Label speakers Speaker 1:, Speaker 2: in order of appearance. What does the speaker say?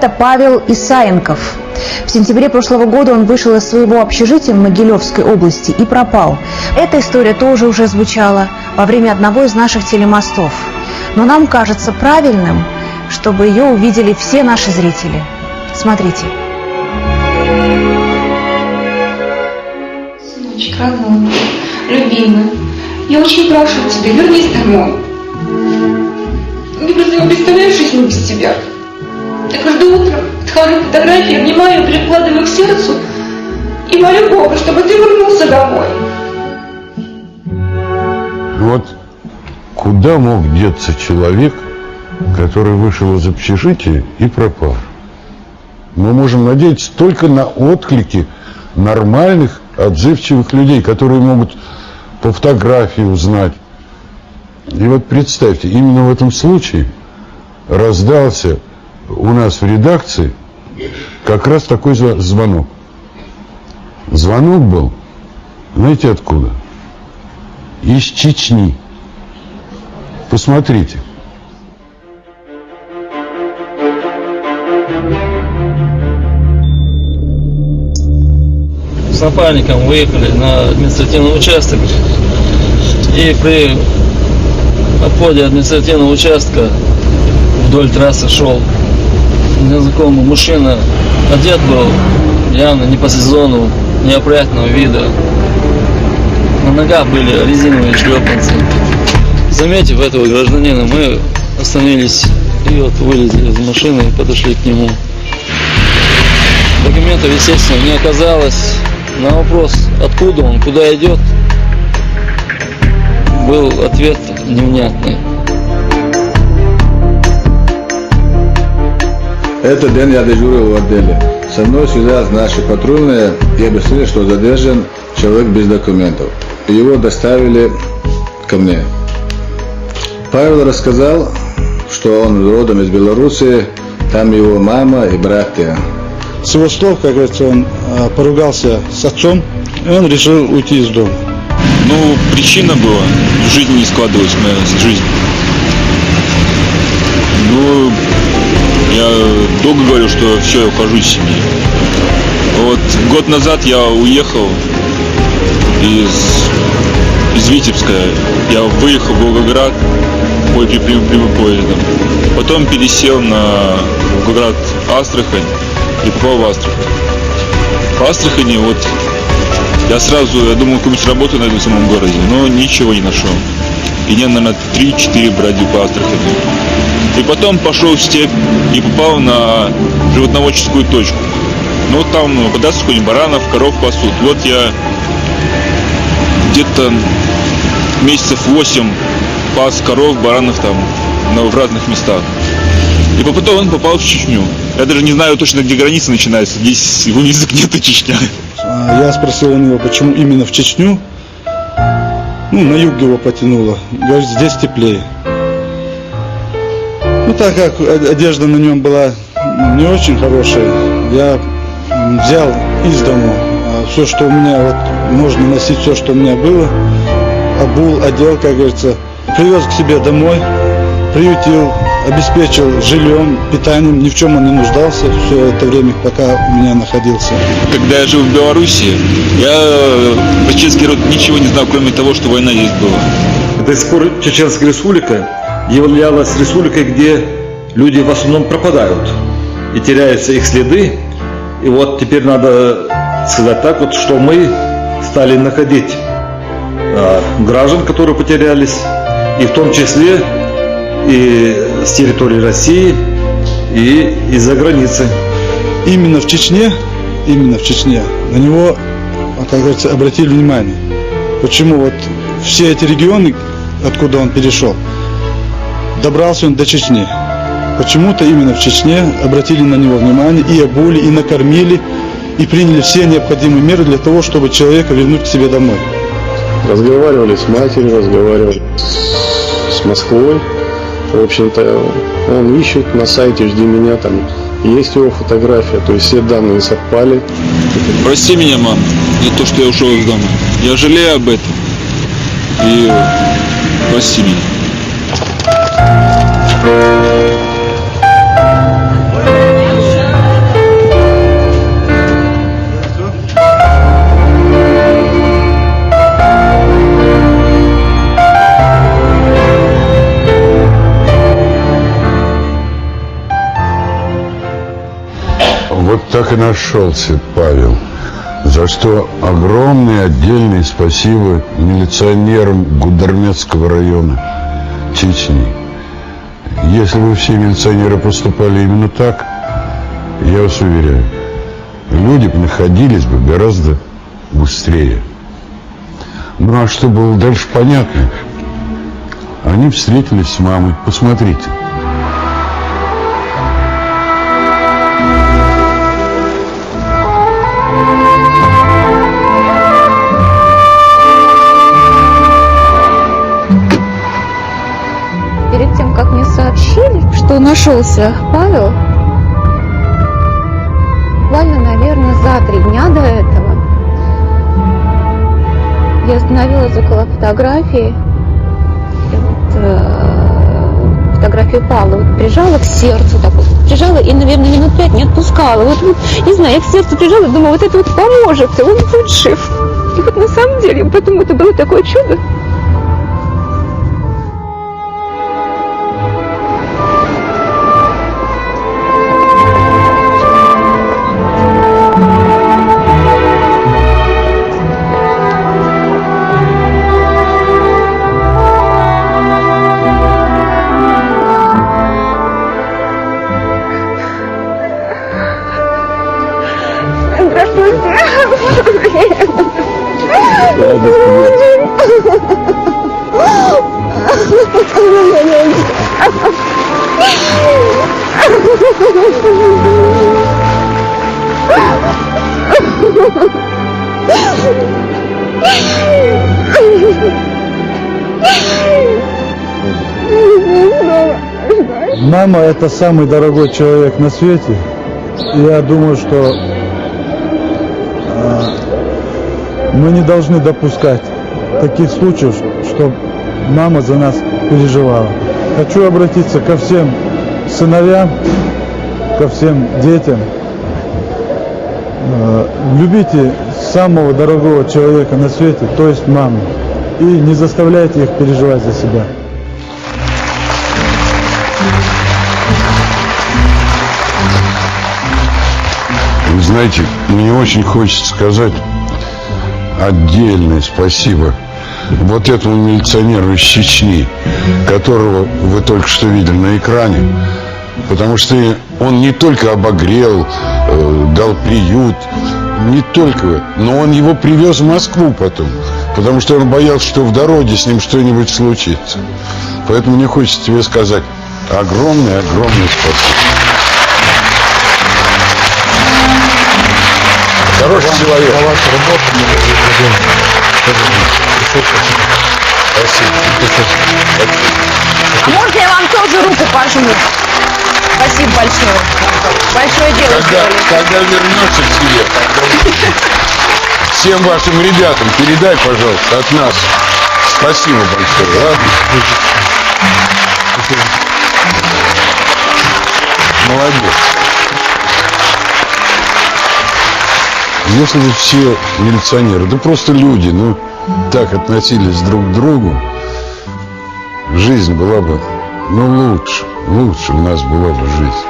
Speaker 1: Это Павел Исаенков. В сентябре прошлого года он вышел из своего общежития в Могилевской области и пропал. Эта история тоже уже звучала во время одного из наших телемостов. Но нам кажется правильным, чтобы ее увидели все наши зрители. Смотрите.
Speaker 2: Сыночек, родной, любимый, я очень прошу тебя, вернись домой. Я просто не представляю жизнь без тебя. Я каждое утро отхожу фотографии, обнимаю, прикладываю к сердцу и молю Бога, чтобы ты вернулся домой.
Speaker 3: Вот куда мог деться человек, который вышел из общежития и пропал? Мы можем надеяться только на отклики нормальных, отзывчивых людей, которые могут по фотографии узнать. И вот представьте, именно в этом случае раздался у нас в редакции как раз такой звонок. Звонок был, знаете откуда? Из Чечни. Посмотрите.
Speaker 4: С напарником выехали на административный участок, и при обходе административного участка вдоль трассы шел незнакомый мужчина, одет был явно не по сезону, неопрятного вида, на ногах были резиновые шлепанцы. Заметив этого гражданина, мы остановились и вот вылезли из машины и подошли к нему. Документов, естественно, не оказалось. На вопрос, откуда он, куда идет, был ответ невнятный.
Speaker 5: Этот день я дежурил в отделе. Со мной связались наши патрульные и объяснили, что задержан человек без документов. Его доставили ко мне. Павел рассказал, что он родом из Белоруссии, там его мама и братья.
Speaker 6: С его слов, как говорится, он поругался с отцом, и он решил уйти из дома.
Speaker 7: Ну, причина была, в жизни не складывалась моя жизнь. Ну, я долго говорил, что все, я ухожу из семьи. Вот год назад я уехал из Витебска. Я выехал в Волгоград прямым поездом. Потом пересел на Волгоград-Астрахань и попал в Астрахань. В Астрахани вот я думал, какую-нибудь работу найду в самом городе, но ничего не нашел. И я, наверное, 3-4 бродил по Астрахани. И потом пошел в степь и попал на животноводческую точку. Ну вот там подастся какой-нибудь баранов, коров пасут. Вот я где-то месяцев 8 пас коров, баранов там в разных местах. И потом он попал в Чечню. Я даже не знаю точно, где граница начинается. Здесь его язык нет, и Чечня.
Speaker 6: Я спросил у него, почему именно в Чечню. Ну, на юг его потянуло. Говорит, здесь теплее. Ну, так как одежда на нем была не очень хорошая, я взял из дому все, что у меня, вот, можно носить все, что у меня было, обул, одел, как говорится, привез к себе домой, приютил, обеспечил жильем, питанием, ни в чем он не нуждался все это время, пока у меня находился.
Speaker 7: Когда я жил в Беларуси, я про чеченский народ ничего не знал, кроме того, что война здесь была.
Speaker 8: До сих пор Чеченская республика являлась республикой, где люди в основном пропадают и теряются их следы. И вот теперь надо сказать так вот, что мы стали находить граждан, которые потерялись, и в том числе и с территории России, и из-за границы.
Speaker 6: Именно в Чечне на него, как говорится, обратили внимание. Почему вот все эти регионы, откуда он перешел, добрался он до Чечни. Почему-то именно в Чечне обратили на него внимание, и обули, и накормили, и приняли все необходимые меры для того, чтобы человека вернуть к себе домой.
Speaker 9: Разговаривали с матерью, разговаривали с Москвой. В общем-то, он ищет на сайте «Жди меня», там есть его фотография, то есть все данные совпали.
Speaker 7: Прости меня, мам, за то, что я ушел из дома. Я жалею об этом. И прости меня.
Speaker 3: Вот так и нашелся Павел, за что огромное отдельное спасибо милиционерам Гудермесского района Чечни. Если бы все милиционеры поступали именно так, я вас уверяю, люди бы находились бы гораздо быстрее. Ну а что было дальше, понятно. Они встретились с мамой. Посмотрите.
Speaker 2: Перед тем, как мне сообщили, что нашелся Павел, буквально, наверное, за 3 дня до этого, я остановилась около фотографии, и вот, фотографию Павла вот прижала к сердцу, так вот, прижала и, наверное, минут 5 не отпускала. Вот, не знаю, я к сердцу прижала, думала, вот это вот поможет, он будет жив. И вот на самом деле, потом это было такое чудо.
Speaker 6: Мама – это самый дорогой человек на свете. И я думаю, что мы не должны допускать таких случаев, чтобы мама за нас переживала. Хочу обратиться ко всем сыновьям, ко всем детям. Любите самого дорогого человека на свете, то есть маму, и не заставляйте их переживать за себя.
Speaker 3: Вы знаете, мне очень хочется сказать отдельное спасибо вот этому милиционеру из Чечни, которого вы только что видели на экране, потому что он не только обогрел, дал приют, не только, но он его привез в Москву потом, потому что он боялся, что в дороге с ним что-нибудь случится. Поэтому мне хочется тебе сказать огромное спасибо. Хороший человек. За вашу работу. Спасибо.
Speaker 1: А можно я вам тоже руку пожму? Спасибо большое. Большое дело сделали.
Speaker 3: Когда вернешься к себе, всем вашим ребятам передай, пожалуйста, от нас. Спасибо большое. Ладно? Молодец. Если бы все милиционеры, да просто люди, ну, так относились друг к другу, жизнь была бы, ну, лучше у нас была бы жизнь.